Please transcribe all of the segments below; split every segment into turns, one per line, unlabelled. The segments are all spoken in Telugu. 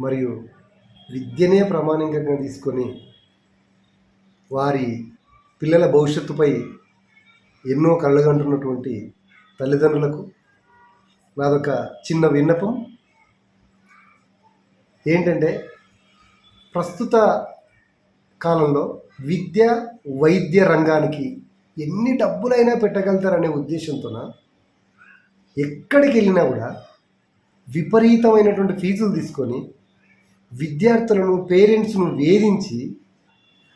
మరియు విద్యనే ప్రామాణికంగా తీసుకొని వారి పిల్లల భవిష్యత్తుపై ఎన్నో కళ్ళగంటున్నటువంటి తల్లిదండ్రులకు నాదొక చిన్న విన్నపం ఏంటంటే, ప్రస్తుత కాలంలో విద్య వైద్య రంగానికి ఎన్ని డబ్బులైనా పెట్టగలుగుతారనే ఉద్దేశంతోన ఎక్కడికి వెళ్ళినా కూడా విపరీతమైనటువంటి ఫీజులు తీసుకొని విద్యార్థులను పేరెంట్స్ను వేధించి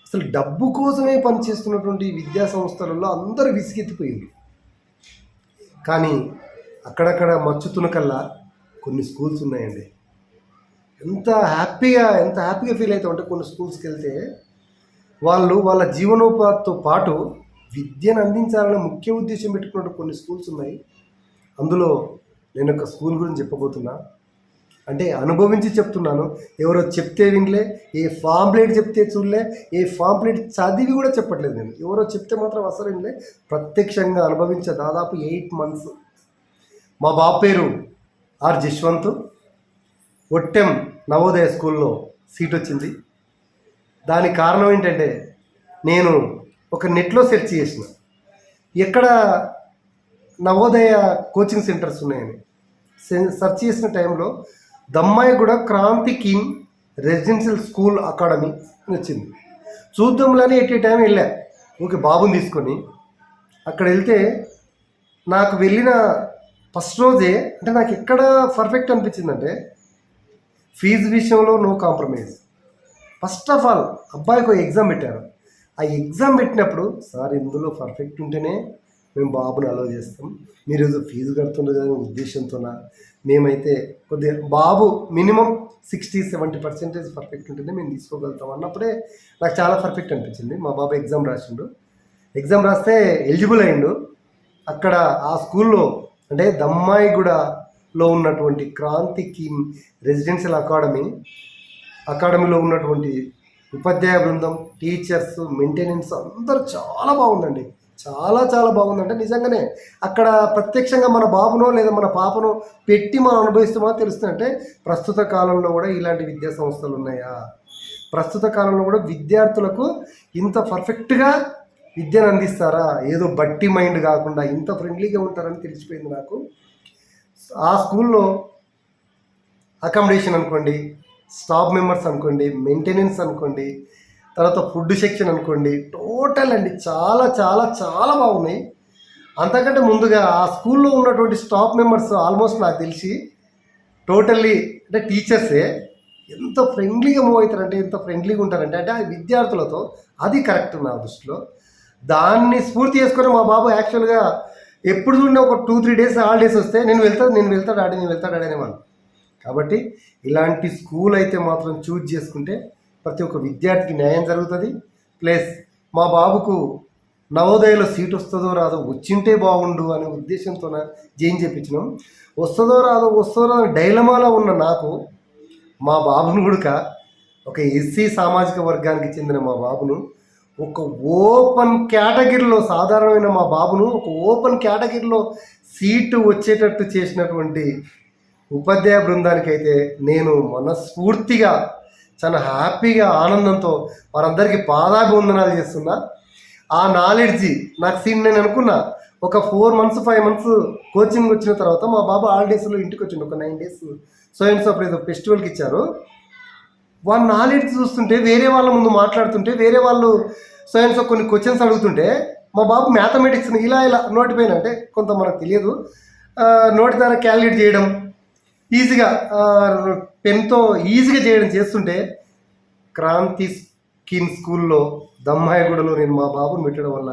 అసలు డబ్బు కోసమే పనిచేస్తున్నటువంటి విద్యా సంస్థలలో అందరూ విసిగెత్తిపోయింది. కానీ అక్కడక్కడ మచ్చుతునకల్లా కొన్ని స్కూల్స్ ఉన్నాయండి. ఎంత హ్యాపీగా ఫీల్ అవుతామంటే కొన్ని స్కూల్స్కి వెళ్తే వాళ్ళు వాళ్ళ జీవనోపాధితో పాటు విద్యను అందించాలనే ముఖ్య ఉద్దేశం పెట్టుకున్నట్టు కొన్ని స్కూల్స్ ఉన్నాయి. అందులో నేను ఒక స్కూల్ గురించి చెప్పబోతున్నా. అంటే అనుభవించి చెప్తున్నాను. ఎవరో చెప్తే వినలే, ఏ ఫాంప్లెట్ చెప్తే చూడలే, ఏ ఫాంప్లెట్ చదివి కూడా చెప్పట్లేదు నేను. ఎవరో చెప్తే మాత్రం అసలు వినలే, ప్రత్యక్షంగా అనుభవించే దాదాపు 8 months. మా బాబు పేరు ఆర్ జశ్వంత్. ఒట్టెం నవోదయ స్కూల్లో సీట్ వచ్చింది. దానికి కారణం ఏంటంటే, నేను ఒక నెట్లో సెర్చ్ చేసిన ఎక్కడ నవోదయ కోచింగ్ సెంటర్స్ ఉన్నాయని. సెర్చ్ చేసిన టైంలో దమ్మాయిగూడ క్రాంతి కిన్ రెసిడెన్షియల్ స్కూల్ అకాడమీ అని వచ్చింది. చూద్దాంలోనే ఎట్ టైం వెళ్ళా ఓకే బాబుని తీసుకొని. అక్కడ వెళ్తే నాకు వెళ్ళిన ఫస్ట్ రోజే అంటే నాకు ఎక్కడ పర్ఫెక్ట్ అనిపించిందంటే, ఫీజు విషయంలో no compromise. First of all అబ్బాయికి ఎగ్జామ్ పెట్టారు. ఆ ఎగ్జామ్ పెట్టినప్పుడు సార్ ఇందులో పర్ఫెక్ట్ ఉంటేనే మేము బాబుని అలౌ చేస్తాం, మీరు ఏదో ఫీజు కడుతుండే అనే ఉద్దేశంతోన మేమైతే కొద్దిగా బాబు మినిమం 60-70% పర్ఫెక్ట్ ఉంటేనే మేము తీసుకోగలుగుతాం అన్నప్పుడే నాకు చాలా పర్ఫెక్ట్ అనిపించింది. మా బాబు ఎగ్జామ్ రాసిండు. ఎగ్జామ్ రాస్తే ఎలిజిబుల్ అయిండు. అక్కడ ఆ స్కూల్లో అంటే దమ్మాయిగూడలో ఉన్నటువంటి క్రాంతి కిన్ రెసిడెన్షియల్ అకాడమీలో ఉన్నటువంటి ఉపాధ్యాయ బృందం, టీచర్స్, మెయింటెనెన్స్ అందరూ చాలా బాగుందండి. చాలా బాగుందంటే నిజంగానే అక్కడ ప్రత్యక్షంగా మన బాబునో లేదా మన పాపనో పెట్టి మనం అనుభవిస్తామో తెలుస్తుందంటే, ప్రస్తుత కాలంలో కూడా ఇలాంటి విద్యా సంస్థలు ఉన్నాయా, ప్రస్తుత కాలంలో కూడా విద్యార్థులకు ఇంత పర్ఫెక్ట్గా విద్యను అందిస్తారా, ఏదో బట్టి మైండ్ కాకుండా ఇంత ఫ్రెండ్లీగా ఉంటారని తెలిసిపోయింది నాకు. ఆ స్కూల్లో అకామిడేషన్ అనుకోండి, స్టాఫ్ మెంబర్స్ అనుకోండి, మెయింటెనెన్స్ అనుకోండి, తర్వాత ఫుడ్ సెక్షన్ అనుకోండి, టోటల్ అండి చాలా బాగున్నాయి. అంతకంటే ముందుగా ఆ స్కూల్లో ఉన్నటువంటి స్టాఫ్ మెంబర్స్ ఆల్మోస్ట్ నాకు తెలిసి టోటల్లీ అంటే టీచర్సే ఎంత ఫ్రెండ్లీగా మూవ్ అవుతారంటే, ఎంత ఫ్రెండ్లీగా ఉంటారంటే అంటే ఆ విద్యార్థులతో. అది కరెక్ట్ నా దృష్టిలో. దాన్ని స్ఫూర్తి చేసుకొని మా బాబు యాక్చువల్గా ఎప్పుడు చూడినా ఒక 2-3 days హాలిడేస్ వస్తే నేను వెళ్తా డాడీ అనేవాళ్ళు. కాబట్టి ఇలాంటి స్కూల్ అయితే మాత్రం చూజ్ చేసుకుంటే ప్రతి ఒక్క విద్యార్థికి న్యాయం జరుగుతుంది. ప్లస్ మా బాబుకు నవోదయలో సీట్ వస్తుందో రాదో, వచ్చింటే బాగుండు అనే ఉద్దేశంతో జైన్ చేయించినాం. వస్తుందో రాదో డైలమాలో ఉన్న నాకు మా బాబును కూడా ఒక ఎస్సీ సామాజిక వర్గానికి చెందిన మా బాబును ఒక ఓపెన్ కేటగిరీలో, సాధారణమైన మా బాబును ఒక ఓపెన్ కేటగిరీలో సీటు వచ్చేటట్టు చేసినటువంటి ఉపాధ్యాయ బృందానికి అయితే నేను మనస్ఫూర్తిగా చాలా హ్యాపీగా ఆనందంతో వారందరికీ పాదాభివందనాలు చేస్తున్నా. ఆ నాలెడ్జి నాకు నేను అనుకున్నా ఒక 4 months 5 months కోచింగ్ వచ్చిన తర్వాత మా బాబు హాలిడేస్లో ఇంటికి వచ్చిండు. ఒక 9 days అప్పుడు ఏదో ఫెస్టివల్కి ఇచ్చారు. వాళ్ళ నాలెడ్జ్ చూస్తుంటే, వేరే వాళ్ళ ముందు మాట్లాడుతుంటే, వేరే వాళ్ళు కొన్ని క్వశ్చన్స్ అడుగుతుంటే మా బాబు మ్యాథమెటిక్స్ని ఇలా నోటిపైన అంటే కొంత మనకు తెలియదు నోటి ద్వారా క్యాలిక్యులేట్ చేయడం ఈజీగా పెన్తో ఈజీగా చేస్తుంటే క్రాంతి కిన్ స్కూల్లో దమ్మాయిగూడలో నేను మా బాబుని పెట్టడం వల్ల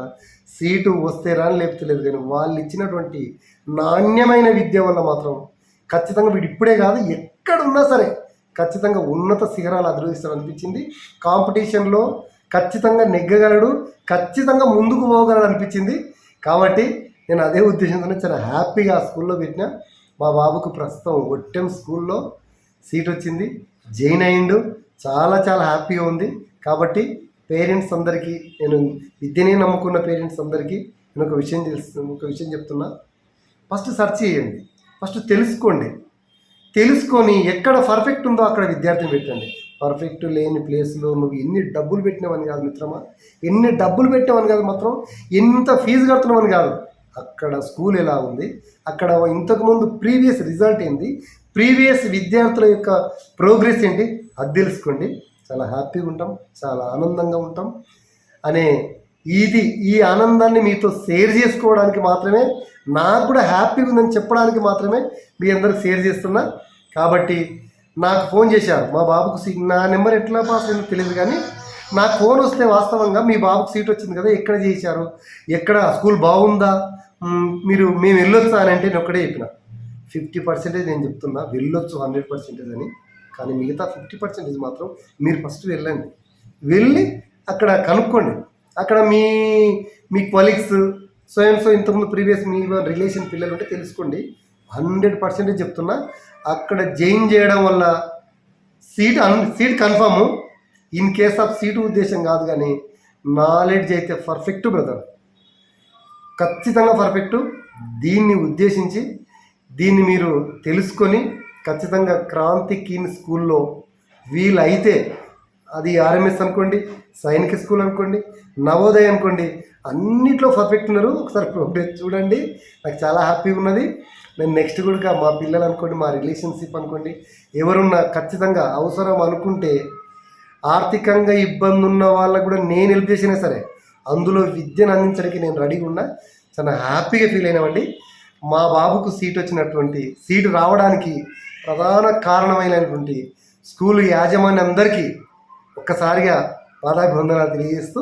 సీటు వస్తే రాని లేకపోతే లేదు, కానీ వాళ్ళు ఇచ్చినటువంటి నాణ్యమైన విద్య వల్ల మాత్రం ఖచ్చితంగా వీడు ఇప్పుడే కాదు ఎక్కడున్నా సరే ఖచ్చితంగా ఉన్నత శిఖరాలు అధిరోహిస్తాడు అనిపించింది. కాంపిటీషన్లో ఖచ్చితంగా నెగ్గగలడు, ఖచ్చితంగా ముందుకు పోగలడు అనిపించింది. కాబట్టి నేను అదే ఉద్దేశంతోనే చాలా హ్యాపీగా ఆ స్కూల్లో పెట్టిన. మా బాబుకు ప్రస్తుతం ఒట్టెం స్కూల్లో సీట్ వచ్చింది, జైన్ అయిండు. చాలా హ్యాపీగా ఉంది. కాబట్టి పేరెంట్స్ అందరికీ, నేను విద్యనే నమ్ముకున్న పేరెంట్స్ అందరికీ నేను ఒక విషయం చెప్తున్నా. ఫస్ట్ సెర్చ్ చేయండి, ఫస్ట్ తెలుసుకోండి. తెలుసుకొని ఎక్కడ పర్ఫెక్ట్ ఉందో అక్కడ విద్యార్థిని పెట్టండి. పర్ఫెక్ట్ లేని ప్లేస్లో నువ్వు ఎన్ని డబ్బులు పెట్టినావని కాదు మిత్రమా, ఎన్ని డబ్బులు పెట్టావని కాదు, మాత్రం ఎంత ఫీజు కడుతున్నావని కాదు, అక్కడ స్కూల్ ఎలా ఉంది, అక్కడ ఇంతకుముందు ప్రీవియస్ రిజల్ట్ ఏంది, ప్రీవియస్ విద్యార్థుల యొక్క ప్రోగ్రెస్ ఏంటి, అది తెలుసుకోండి. చాలా హ్యాపీగా ఉంటాం, చాలా ఆనందంగా ఉంటాం అనే ఈ ఆనందాన్ని మీతో షేర్ చేసుకోవడానికి మాత్రమే, నాకు కూడా హ్యాపీగా ఉందని చెప్పడానికి మాత్రమే మీ అందరికి షేర్ చేస్తున్నా. కాబట్టి నాకు ఫోన్ చేశారు, మా బాబుకు నా నెంబర్ ఎట్లా పాస్ అయిందో తెలియదు, కానీ నాకు ఫోన్ వస్తే వాస్తవంగా మీ బాబుకు సీట్ వచ్చింది కదా, ఎక్కడ చేశారు, ఎక్కడ స్కూల్ బాగుందా, మేము వెళ్ళొచ్చా అని అంటే నేను ఒక్కడే చెప్పిన. 50% నేను చెప్తున్నా వెళ్ళొచ్చు 100% అని, కానీ మిగతా 50% మాత్రం మీరు ఫస్ట్ వెళ్ళండి. వెళ్ళి అక్కడ కనుక్కోండి. అక్కడ మీ కొలీగ్స్ సో ఇంతకుముందు ప్రీవియస్ మీ రిలేషన్ పిల్లలు ఉంటే తెలుసుకోండి. 100% చెప్తున్నా, అక్కడ జాయిన్ చేయడం వల్ల seat confirm. In case of seat ఉద్దేశం కాదు, కానీ నాలెడ్జ్ అయితే పర్ఫెక్ట్ బ్రదర్, ఖచ్చితంగా పర్ఫెక్ట్. దీన్ని ఉద్దేశించి దీన్ని మీరు తెలుసుకొని ఖచ్చితంగా క్రాంతి కీన్ స్కూల్లో వీలైతే, అది ఆర్ఎంఎస్ అనుకోండి, సైనిక స్కూల్ అనుకోండి, నవోదయ అనుకోండి, అన్నిట్లో పర్ఫెక్ట్ ఉన్నారు. ఒకసారి ప్రోగ్రెస్ చూడండి, నాకు చాలా హ్యాపీగా ఉన్నది. నేను నెక్స్ట్ కూడా మా పిల్లలు అనుకోండి, మా రిలేషన్షిప్ అనుకోండి, ఎవరున్నా ఖచ్చితంగా అవసరం అనుకుంటే, ఆర్థికంగా ఇబ్బంది ఉన్న వాళ్ళకు కూడా నేను హెల్ప్ చేసినా సరే అందులో విద్యను అందించడానికి నేను రెడీగా ఉన్నా. చాలా హ్యాపీగా ఫీల్ అయినామండి. మా బాబుకు సీటు రావడానికి ప్రధాన కారణమైనటువంటి స్కూల్ యాజమాన్యం అందరికీ ఒక్కసారిగా పాదాభివందనాలు తెలియజేస్తూ